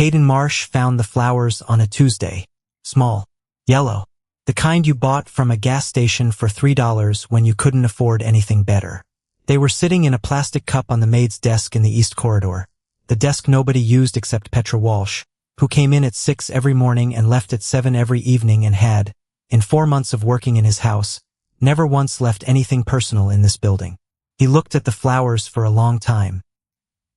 Caden Marsh found the flowers on a Tuesday. Small. Yellow. The kind you bought from a gas station for $3 when you couldn't afford anything better. They were sitting in a plastic cup on the maid's desk in the East Corridor. The desk nobody used except Petra Walsh, who came in at 6 every morning and left at 7 every evening and had, in 4 months of working in his house, never once left anything personal in this building. He looked at the flowers for a long time.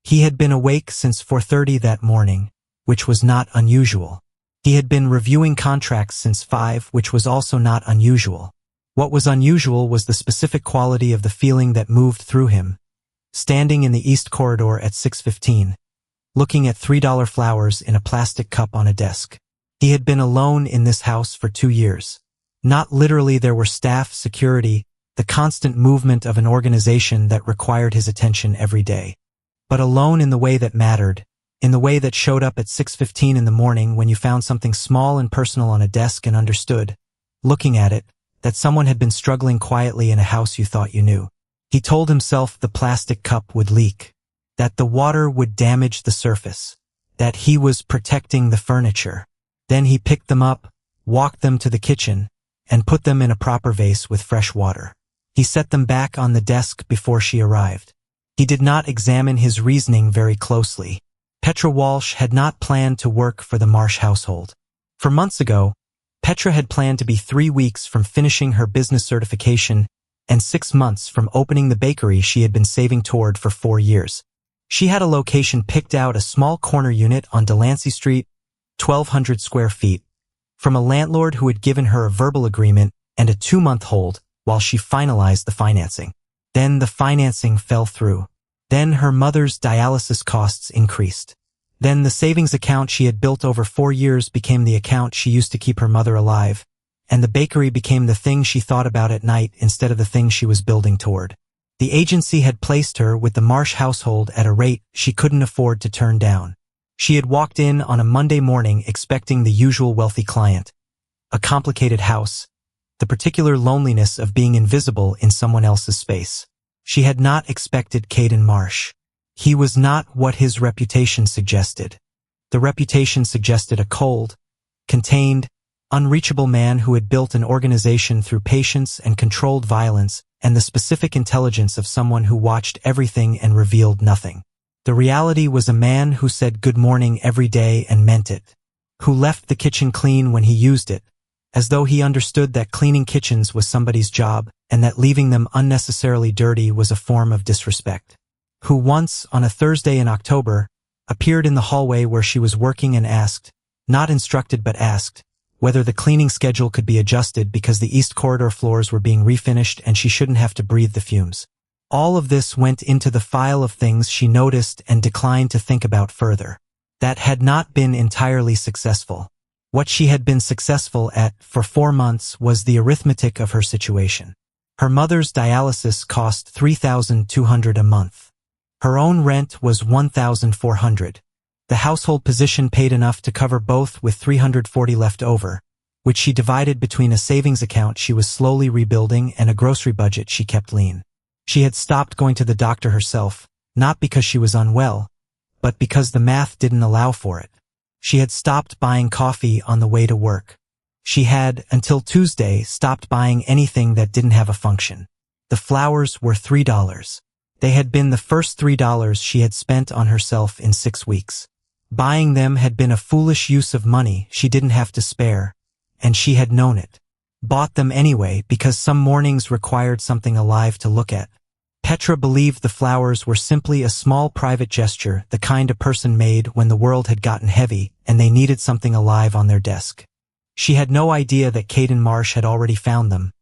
He had been awake since 4:30 that morning, which was not unusual. He had been reviewing contracts since 5, which was also not unusual. What was unusual was the specific quality of the feeling that moved through him. Standing in the East Corridor at 6:15, looking at $3 flowers in a plastic cup on a desk. He had been alone in this house for 2 years. Not literally, there were staff, security, the constant movement of an organization that required his attention every day. But alone in the way that mattered, in the way that showed up at 6:15 in the morning when you found something small and personal on a desk and understood, looking at it, that someone had been struggling quietly in a house you thought you knew. He told himself the plastic cup would leak, that the water would damage the surface, that he was protecting the furniture. Then he picked them up, walked them to the kitchen, and put them in a proper vase with fresh water. He set them back on the desk before she arrived. He did not examine his reasoning very closely. Petra Walsh had not planned to work for the Marsh household. For months ago, Petra had planned to be 3 weeks from finishing her business certification and 6 months from opening the bakery she had been saving toward for 4 years. She had a location picked out, a small corner unit on Delancey Street, 1,200 square feet, from a landlord who had given her a verbal agreement and a 2-month hold while she finalized the financing. Then the financing fell through. Then her mother's dialysis costs increased. Then the savings account she had built over 4 years became the account she used to keep her mother alive, and the bakery became the thing she thought about at night instead of the thing she was building toward. The agency had placed her with the Marsh household at a rate she couldn't afford to turn down. She had walked in on a Monday morning expecting the usual wealthy client, a complicated house, the particular loneliness of being invisible in someone else's space. She had not expected Caden Marsh. He was not what his reputation suggested. The reputation suggested a cold, contained, unreachable man who had built an organization through patience and controlled violence and the specific intelligence of someone who watched everything and revealed nothing. The reality was a man who said good morning every day and meant it, who left the kitchen clean when he used it, as though he understood that cleaning kitchens was somebody's job and that leaving them unnecessarily dirty was a form of disrespect, who once, on a Thursday in October, appeared in the hallway where she was working and asked, not instructed but asked, whether the cleaning schedule could be adjusted because the East Corridor floors were being refinished and she shouldn't have to breathe the fumes. All of this went into the file of things she noticed and declined to think about further. That had not been entirely successful. What she had been successful at for 4 months was the arithmetic of her situation. Her mother's dialysis cost $3,200 a month. Her own rent was $1,400. The household position paid enough to cover both with $340 left over, which she divided between a savings account she was slowly rebuilding and a grocery budget she kept lean. She had stopped going to the doctor herself, not because she was unwell, but because the math didn't allow for it. She had stopped buying coffee on the way to work. She had, until Tuesday, stopped buying anything that didn't have a function. The flowers were $3. They had been the first $3 she had spent on herself in 6 weeks. Buying them had been a foolish use of money she didn't have to spare, and she had known it. Bought them anyway because some mornings required something alive to look at. Petra believed the flowers were simply a small private gesture, the kind a person made when the world had gotten heavy and they needed something alive on their desk. She had no idea that Caden Marsh had already found them,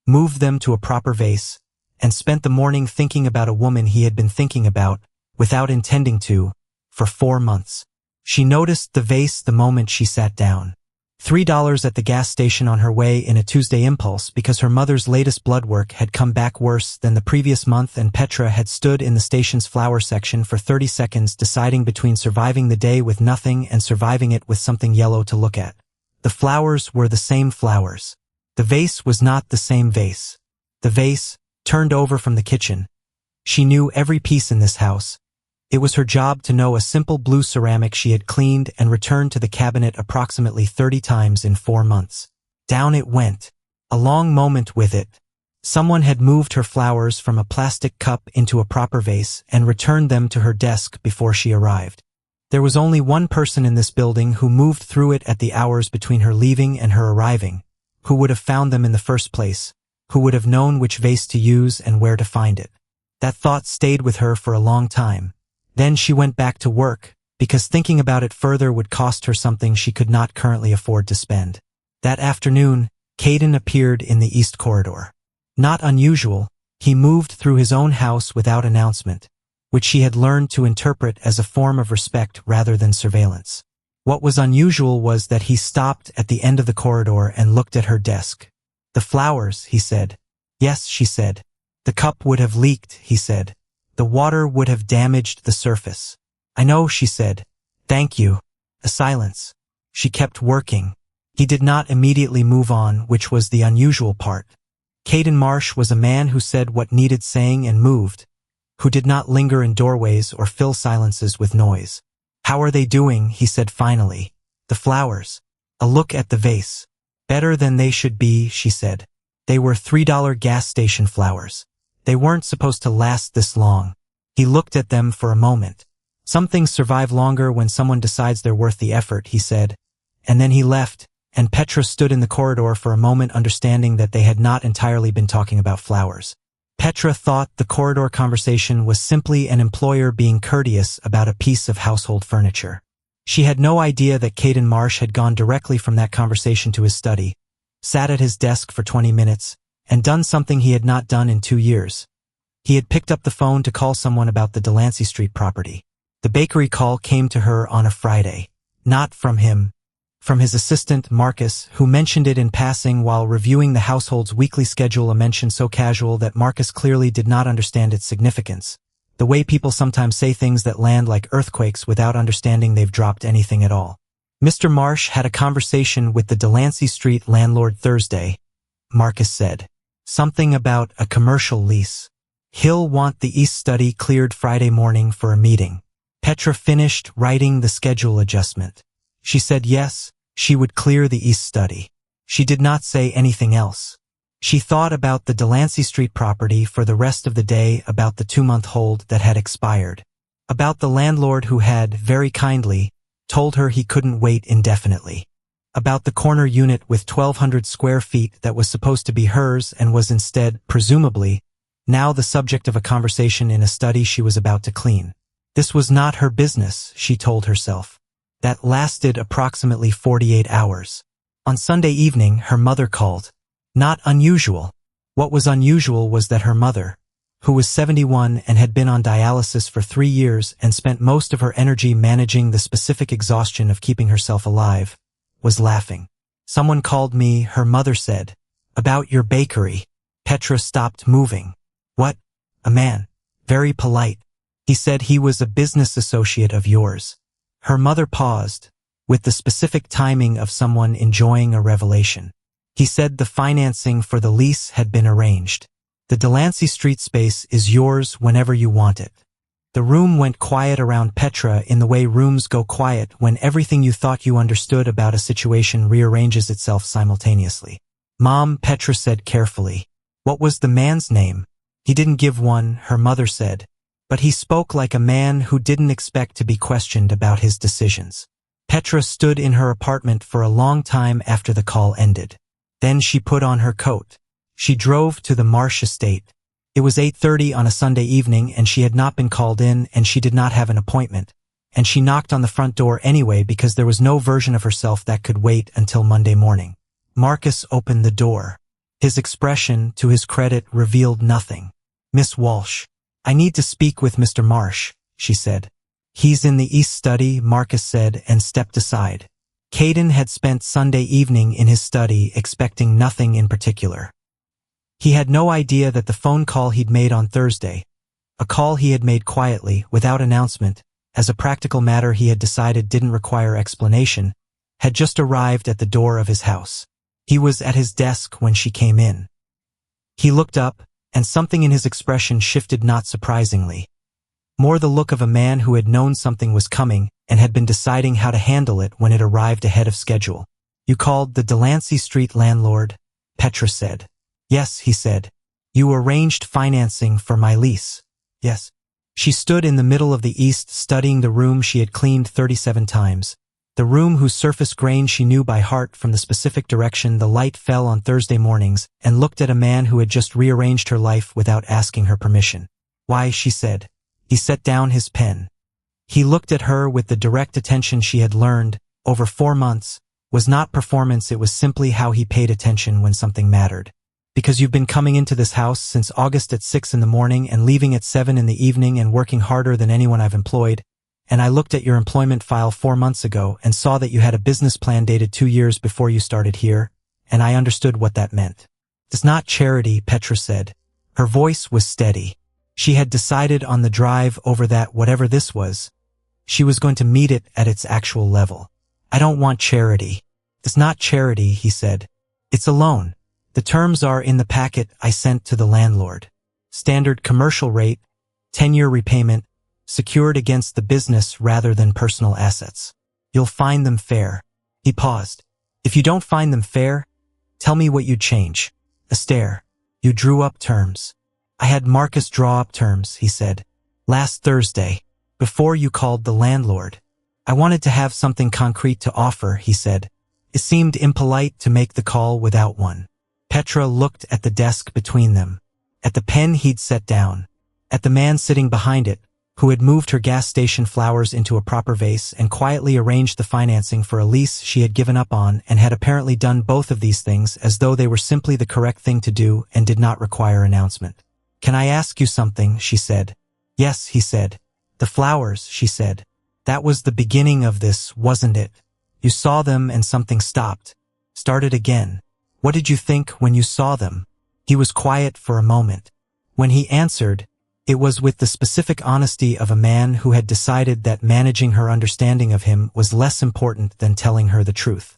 moved them to a proper vase, and spent the morning thinking about a woman he had been thinking about, without intending to, for 4 months. She noticed the vase the moment she sat down. $3 at the gas station on her way in a Tuesday impulse because her mother's latest blood work had come back worse than the previous month and Petra had stood in the station's flower section for 30 seconds deciding between surviving the day with nothing and surviving it with something yellow to look at. The flowers were the same flowers. The vase was not the same vase. The vase, turned over from the kitchen. She knew every piece in this house, It was her job to know a simple blue ceramic she had cleaned and returned to the cabinet approximately 30 times in 4 months. Down it went. A long moment with it. Someone had moved her flowers from a plastic cup into a proper vase and returned them to her desk before she arrived. There was only one person in this building who moved through it at the hours between her leaving and her arriving, who would have found them in the first place, who would have known which vase to use and where to find it. That thought stayed with her for a long time. Then she went back to work, because thinking about it further would cost her something she could not currently afford to spend. That afternoon, Caden appeared in the East Corridor. Not unusual, he moved through his own house without announcement, which she had learned to interpret as a form of respect rather than surveillance. What was unusual was that he stopped at the end of the corridor and looked at her desk. "The flowers," he said. "Yes," she said. "The cup would have leaked," he said. "The water would have damaged the surface." "I know," she said. "Thank you." A silence. She kept working. He did not immediately move on, which was the unusual part. Caden Marsh was a man who said what needed saying and moved, who did not linger in doorways or fill silences with noise. "How are they doing?" he said finally. "The flowers." A look at the vase. "Better than they should be," she said. They were $3 gas station flowers. They weren't supposed to last this long. He looked at them for a moment. "Some things survive longer when someone decides they're worth the effort," he said. And then he left, and Petra stood in the corridor for a moment, understanding that they had not entirely been talking about flowers. Petra thought the corridor conversation was simply an employer being courteous about a piece of household furniture. She had no idea that Caden Marsh had gone directly from that conversation to his study, sat at his desk for 20 minutes, and done something he had not done in 2 years. He had picked up the phone to call someone about the Delancey Street property. The bakery call came to her on a Friday. Not from him. From his assistant, Marcus, who mentioned it in passing while reviewing the household's weekly schedule, a mention so casual that Marcus clearly did not understand its significance. The way people sometimes say things that land like earthquakes without understanding they've dropped anything at all. Mr. Marsh had a conversation with the Delancey Street landlord Thursday, Marcus said. Something about a commercial lease. He'll want the East study cleared Friday morning for a meeting. Petra finished writing the schedule adjustment. She said yes, she would clear the East study. She did not say anything else. She thought about the Delancey Street property for the rest of the day, about the 2-month hold that had expired, about the landlord who had, very kindly, told her he couldn't wait indefinitely, about the corner unit with 1,200 square feet that was supposed to be hers and was instead, presumably, now the subject of a conversation in a study she was about to clean. This was not her business, she told herself. That lasted approximately 48 hours. On Sunday evening, her mother called. Not unusual. What was unusual was that her mother, who was 71 and had been on dialysis for 3 years and spent most of her energy managing the specific exhaustion of keeping herself alive, was laughing. "Someone called me," her mother said. "About your bakery." Petra stopped moving. "What?" "A man. Very polite. He said he was a business associate of yours." Her mother paused, with the specific timing of someone enjoying a revelation. "He said the financing for the lease had been arranged. The Delancey Street space is yours whenever you want it." The room went quiet around Petra in the way rooms go quiet when everything you thought you understood about a situation rearranges itself simultaneously. "Mom," Petra said carefully. "What was the man's name?" "He didn't give one," her mother said. But he spoke like a man who didn't expect to be questioned about his decisions. Petra stood in her apartment for a long time after the call ended. Then she put on her coat. She drove to the Marsh estate. It was 8:30 on a Sunday evening and she had not been called in and she did not have an appointment. And she knocked on the front door anyway because there was no version of herself that could wait until Monday morning. Marcus opened the door. His expression, to his credit, revealed nothing. "Miss Walsh. I need to speak with Mr. Marsh," she said. "He's in the East study," Marcus said and stepped aside. Caden had spent Sunday evening in his study expecting nothing in particular. He had no idea that the phone call he'd made on Thursday, a call he had made quietly, without announcement, as a practical matter he had decided didn't require explanation, had just arrived at the door of his house. He was at his desk when she came in. He looked up, and something in his expression shifted not surprisingly. more the look of a man who had known something was coming and had been deciding how to handle it when it arrived ahead of schedule. "You called the Delancey Street landlord?" Petra said. "Yes," he said. "You arranged financing for my lease?" "Yes." She stood in the middle of the east, studying the room she had cleaned 37 times. The room whose surface grain she knew by heart from the specific direction the light fell on Thursday mornings, and looked at a man who had just rearranged her life without asking her permission. "Why," she said. He set down his pen. He looked at her with the direct attention she had learned, over 4 months, was not performance, it was simply how he paid attention when something mattered. "Because you've been coming into this house since August at 6 in the morning and leaving at 7 in the evening and working harder than anyone I've employed, and I looked at your employment file 4 months ago and saw that you had a business plan dated 2 years before you started here, and I understood what that meant." "It's not charity," Petra said. Her voice was steady. She had decided on the drive over that whatever this was, she was going to meet it at its actual level. "I don't want charity." "It's not charity," he said. "It's a loan. The terms are in the packet I sent to the landlord. Standard commercial rate, 10-year repayment, secured against the business rather than personal assets. You'll find them fair." He paused. "If you don't find them fair, tell me what you'd change." A stare. "You drew up terms." "I had Marcus draw up terms," he said. "Last Thursday, before you called the landlord. I wanted to have something concrete to offer," he said. It seemed impolite to make the call without one. Petra looked at the desk between them, at the pen he'd set down, at the man sitting behind it, who had moved her gas station flowers into a proper vase and quietly arranged the financing for a lease she had given up on, and had apparently done both of these things as though they were simply the correct thing to do and did not require announcement. "Can I ask you something?" she said. "Yes," he said. "The flowers," she said. "That was the beginning of this, wasn't it? You saw them and something stopped. Started again. What did you think when you saw them?" He was quiet for a moment. When he answered, it was with the specific honesty of a man who had decided that managing her understanding of him was less important than telling her the truth.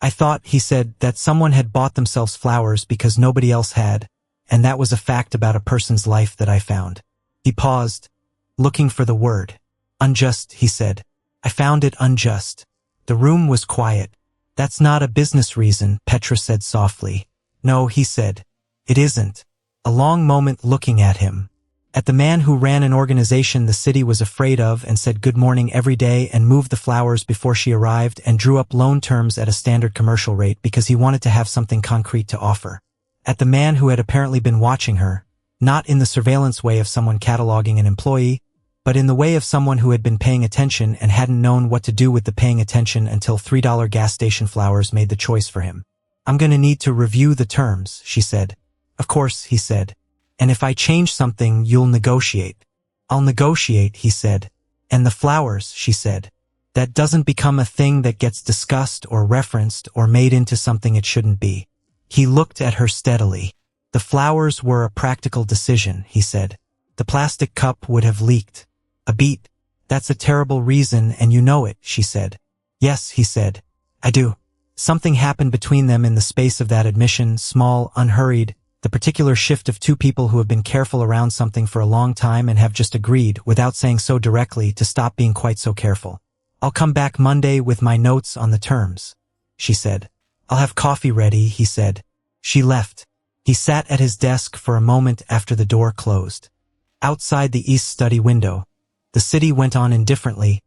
"I thought," he said, "that someone had bought themselves flowers because nobody else had, and that was a fact about a person's life that I found." He paused, looking for the word. "Unjust," he said. "I found it unjust." The room was quiet. "That's not a business reason," Petra said softly. "No," he said. "It isn't." A long moment looking at him. At the man who ran an organization the city was afraid of and said good morning every day and moved the flowers before she arrived and drew up loan terms at a standard commercial rate because he wanted to have something concrete to offer. At the man who had apparently been watching her, not in the surveillance way of someone cataloging an employee, but in the way of someone who had been paying attention and hadn't known what to do with the paying attention until $3 gas station flowers made the choice for him. "I'm going to need to review the terms," she said. "Of course," he said. "And if I change something, you'll negotiate." "I'll negotiate," he said. "And the flowers," she said. "That doesn't become a thing that gets discussed or referenced or made into something it shouldn't be." He looked at her steadily. "The flowers were a practical decision," he said. "The plastic cup would have leaked." A beat. "That's a terrible reason and you know it," she said. "Yes," he said. "I do." Something happened between them in the space of that admission, small, unhurried, the particular shift of two people who have been careful around something for a long time and have just agreed, without saying so directly, to stop being quite so careful. "I'll come back Monday with my notes on the terms," she said. "I'll have coffee ready," he said. She left. He sat at his desk for a moment after the door closed. Outside the east study window, the city went on indifferently,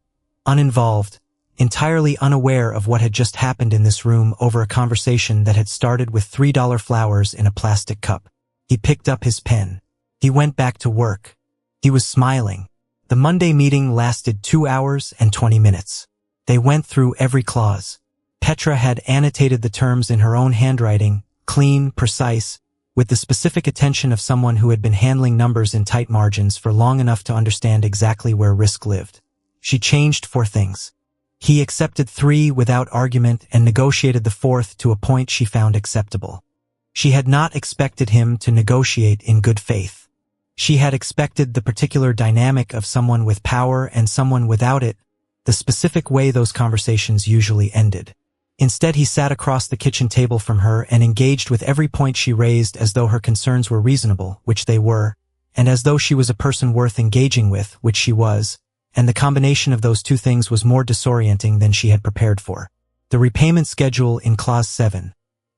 uninvolved, entirely unaware of what had just happened in this room over a conversation that had started with $3 flowers in a plastic cup. He picked up his pen. He went back to work. He was smiling. The Monday meeting lasted 2 hours and 20 minutes. They went through every clause. Petra had annotated the terms in her own handwriting, clean, precise, with the specific attention of someone who had been handling numbers in tight margins for long enough to understand exactly where risk lived. She changed 4 things. He accepted 3 without argument and negotiated the 4th to a point she found acceptable. She had not expected him to negotiate in good faith. She had expected the particular dynamic of someone with power and someone without it, the specific way those conversations usually ended. Instead, he sat across the kitchen table from her and engaged with every point she raised as though her concerns were reasonable, which they were, and as though she was a person worth engaging with, which she was, and the combination of those two things was more disorienting than she had prepared for. The repayment schedule in Clause 7,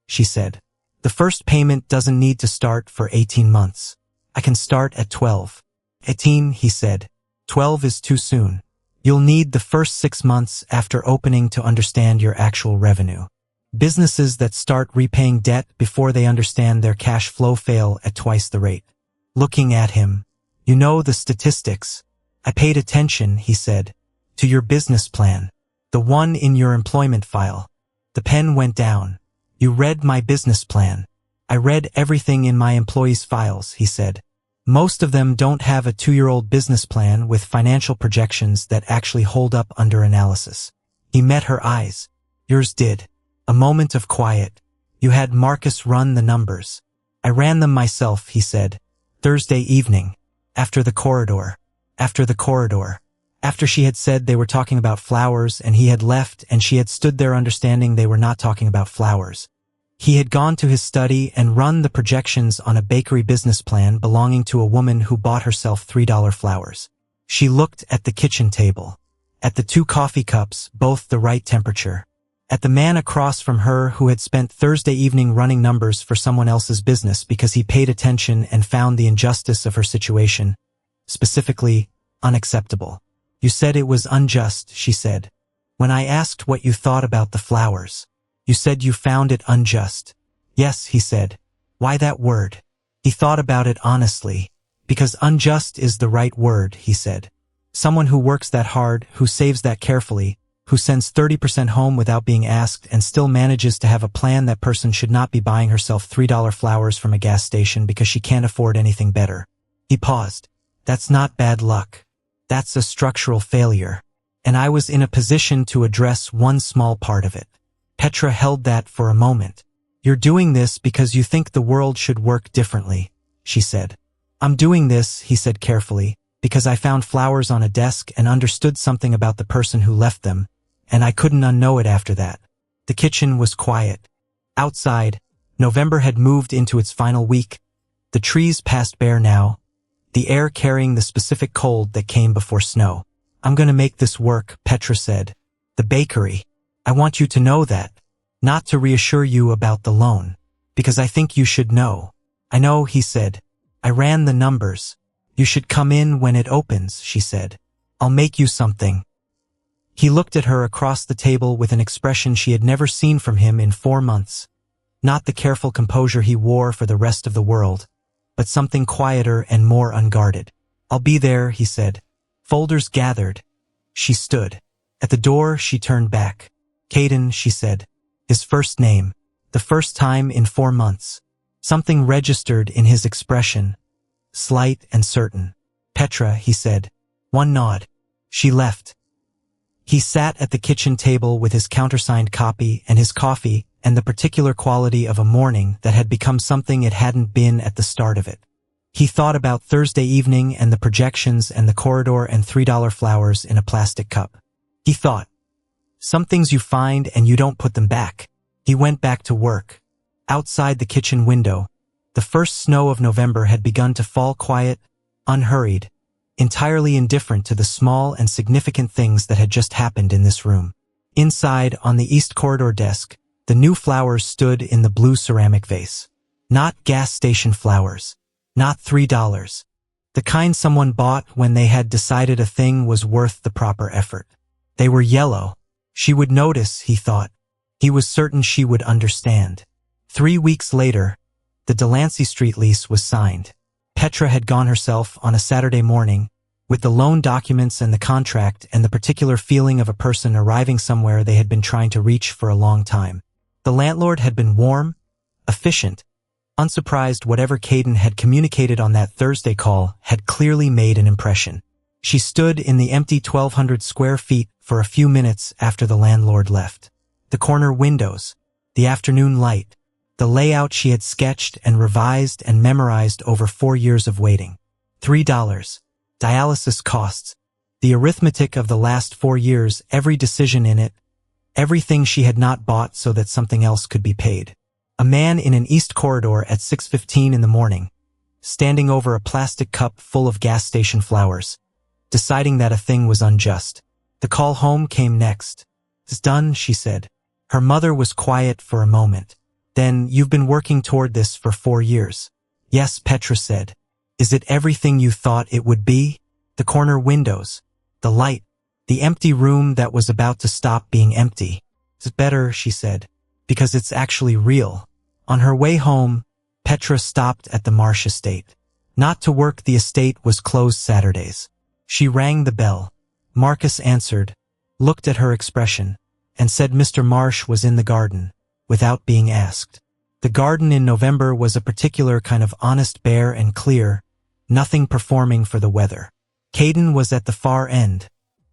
she said. The first payment doesn't need to start for 18 months. I can start at 12. 18, he said. 12 is too soon. You'll need the first 6 months after opening to understand your actual revenue. Businesses that start repaying debt before they understand their cash flow fail at twice the rate. Looking at him, you know the statistics. I paid attention, he said, to your business plan, the one in your employment file. The pen went down. You read my business plan. I read everything in my employees' files, he said. Most of them don't have a 2-year-old business plan with financial projections that actually hold up under analysis. He met her eyes. Yours did. A moment of quiet. You had Marcus run the numbers. I ran them myself, he said. Thursday evening. After the corridor. After the corridor. After she had said they were talking about flowers and he had left and she had stood there understanding they were not talking about flowers. He had gone to his study and run the projections on a bakery business plan belonging to a woman who bought herself $3 flowers. She looked at the kitchen table. At the 2 coffee cups, both the right temperature. At the man across from her who had spent Thursday evening running numbers for someone else's business because he paid attention and found the injustice of her situation. Specifically, unacceptable. You said it was unjust, she said. When I asked what you thought about the flowers, you said you found it unjust. Yes, he said. Why that word? He thought about it honestly. Because unjust is the right word, he said. Someone who works that hard, who saves that carefully, who sends 30% home without being asked and still manages to have a plan, that person should not be buying herself $3 flowers from a gas station because she can't afford anything better. He paused. That's not bad luck. That's a structural failure. And I was in a position to address one small part of it. Petra held that for a moment. You're doing this because you think the world should work differently, she said. I'm doing this, he said carefully, because I found flowers on a desk and understood something about the person who left them, and I couldn't unknow it after that. The kitchen was quiet. Outside, November had moved into its final week. The trees passed bare now, the air carrying the specific cold that came before snow. I'm going to make this work, Petra said. The bakery. I want you to know that. Not to reassure you about the loan. Because I think you should know. I know, he said. I ran the numbers. You should come in when it opens, she said. I'll make you something. He looked at her across the table with an expression she had never seen from him in 4 months. Not the careful composure he wore for the rest of the world, but something quieter and more unguarded. I'll be there, he said. Folders gathered. She stood. At the door, she turned back. Caden, she said. His first name. The first time in 4 months. Something registered in his expression. Slight and certain. Petra, he said. One nod. She left. He sat at the kitchen table with his countersigned copy and his coffee and the particular quality of a morning that had become something it hadn't been at the start of it. He thought about Thursday evening and the projections and the corridor and $3 flowers in a plastic cup. He thought, some things you find and you don't put them back. He went back to work. Outside the kitchen window, the first snow of November had begun to fall, quiet, unhurried, entirely indifferent to the small and significant things that had just happened in this room. Inside, on the east corridor desk, the new flowers stood in the blue ceramic vase. Not gas station flowers. Not $3. The kind someone bought when they had decided a thing was worth the proper effort. They were yellow. She would notice, he thought. He was certain she would understand. 3 weeks later, the Delancey Street lease was signed. Petra had gone herself on a Saturday morning, with the loan documents and the contract and the particular feeling of a person arriving somewhere they had been trying to reach for a long time. The landlord had been warm, efficient. Unsurprised, whatever Caden had communicated on that Thursday call had clearly made an impression. She stood in the empty 1,200 square feet for a few minutes after the landlord left. The corner windows, the afternoon light, the layout she had sketched and revised and memorized over 4 years of waiting. $3. Dialysis costs. The arithmetic of the last 4 years, every decision in it, everything she had not bought so that something else could be paid. A man in an east corridor at 6:15 in the morning. standing over a plastic cup full of gas station flowers, deciding that a thing was unjust. The call home came next. "It's done," she said. Her mother was quiet for a moment. "Then you've been working toward this for 4 years. "Yes," Petra said. "Is it everything you thought it would be? The corner windows, the light, the empty room that was about to stop being empty." "It's better," she said, "because it's actually real." On her way home, Petra stopped at the Marsh estate. Not to work, the estate was closed Saturdays. She rang the bell. Marcus answered, looked at her expression, and said Mr. Marsh was in the garden, without being asked. The garden in November was a particular kind of honest, bare and clear, nothing performing for the weather. Caden was at the far end,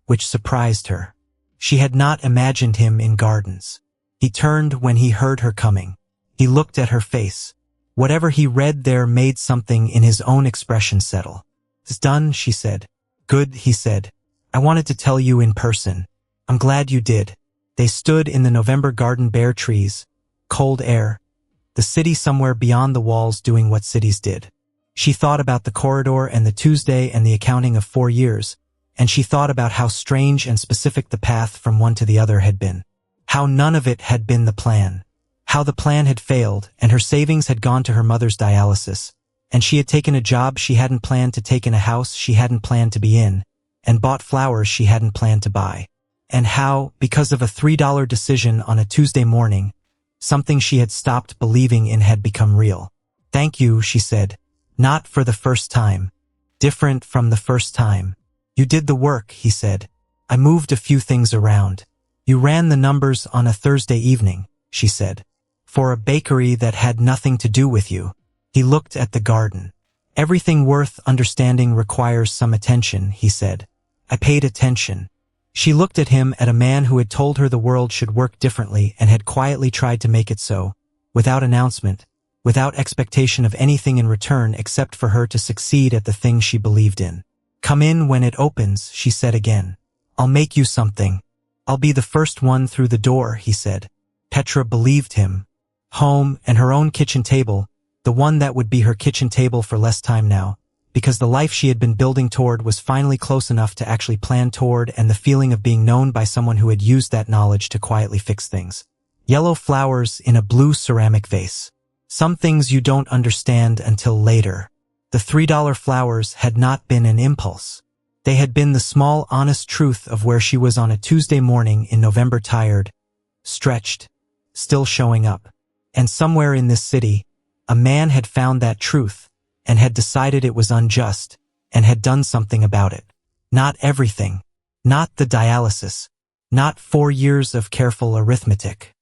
which surprised her. She had not imagined him in gardens. He turned when he heard her coming. He looked at her face. Whatever he read there made something in his own expression settle. "It's done," she said. "Good," he said. "I wanted to tell you in person. I'm glad you did." They stood in the November garden, bare trees, cold air, the city somewhere beyond the walls doing what cities did. She thought about the corridor and the Tuesday and the accounting of 4 years, and she thought about how strange and specific the path from one to the other had been. How none of it had been the plan. How the plan had failed, and her savings had gone to her mother's dialysis, and she had taken a job she hadn't planned to take in a house she hadn't planned to be in, and bought flowers she hadn't planned to buy. And how, because of a $3 decision on a Tuesday morning, something she had stopped believing in had become real. "Thank you," she said. "Not for the first time. Different from the first time. You did the work," he said. "I moved a few things around. You ran the numbers on a Thursday evening," she said. "For a bakery that had nothing to do with you." He looked at the garden. "Everything worth understanding requires some attention," he said. "I paid attention." She looked at him, at a man who had told her the world should work differently and had quietly tried to make it so, without announcement, without expectation of anything in return except for her to succeed at the thing she believed in. "Come in when it opens," she said again. "I'll make you something. I'll be the first one through the door," he said. Petra believed him. Home and her own kitchen table, the one that would be her kitchen table for less time now, because the life she had been building toward was finally close enough to actually plan toward, and the feeling of being known by someone who had used that knowledge to quietly fix things. Yellow flowers in a blue ceramic vase. Some things you don't understand until later. The $3 flowers had not been an impulse. They had been the small, honest truth of where she was on a Tuesday morning in November, tired, stretched, still showing up. And somewhere in this city, a man had found that truth, and had decided it was unjust, and had done something about it. Not everything. Not the dialysis. Not 4 years of careful arithmetic.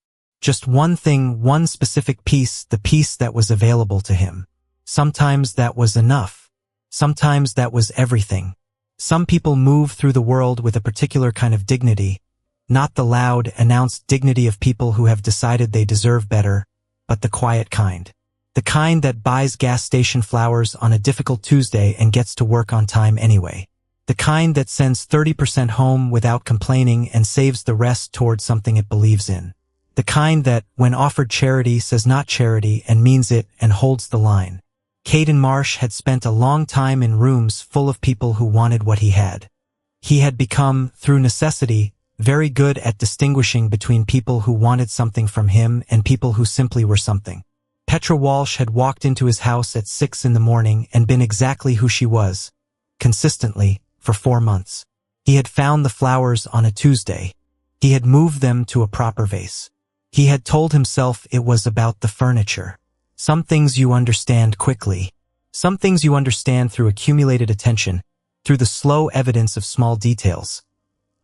Just one thing, one specific piece, the piece that was available to him. Sometimes that was enough. Sometimes that was everything. Some people move through the world with a particular kind of dignity, not the loud, announced dignity of people who have decided they deserve better, but the quiet kind. The kind that buys gas station flowers on a difficult Tuesday and gets to work on time anyway. The kind that sends 30% home without complaining and saves the rest towards something it believes in. The kind that, when offered charity, says not charity and means it and holds the line. Caden Marsh had spent a long time in rooms full of people who wanted what he had. He had become, through necessity, very good at distinguishing between people who wanted something from him and people who simply were something. Petra Walsh had walked into his house at 6 in the morning and been exactly who she was, consistently, for 4 months. He had found the flowers on a Tuesday. He had moved them to a proper vase. He had told himself it was about the furniture. Some things you understand quickly. Some things you understand through accumulated attention, through the slow evidence of small details.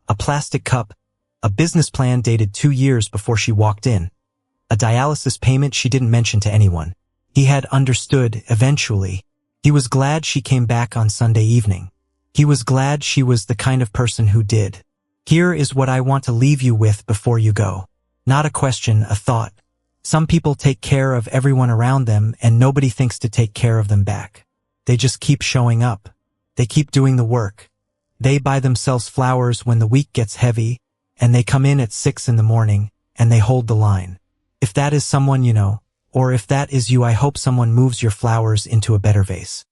A plastic cup, a business plan dated 2 years before she walked in, a dialysis payment she didn't mention to anyone. He had understood, eventually. He was glad she came back on Sunday evening. He was glad she was the kind of person who did. Here is what I want to leave you with before you go. Not a question, a thought. Some people take care of everyone around them and nobody thinks to take care of them back. They just keep showing up. They keep doing the work. They buy themselves flowers when the week gets heavy, and they come in at 6 in the morning, and they hold the line. If that is someone you know, or if that is you, I hope someone moves your flowers into a better vase.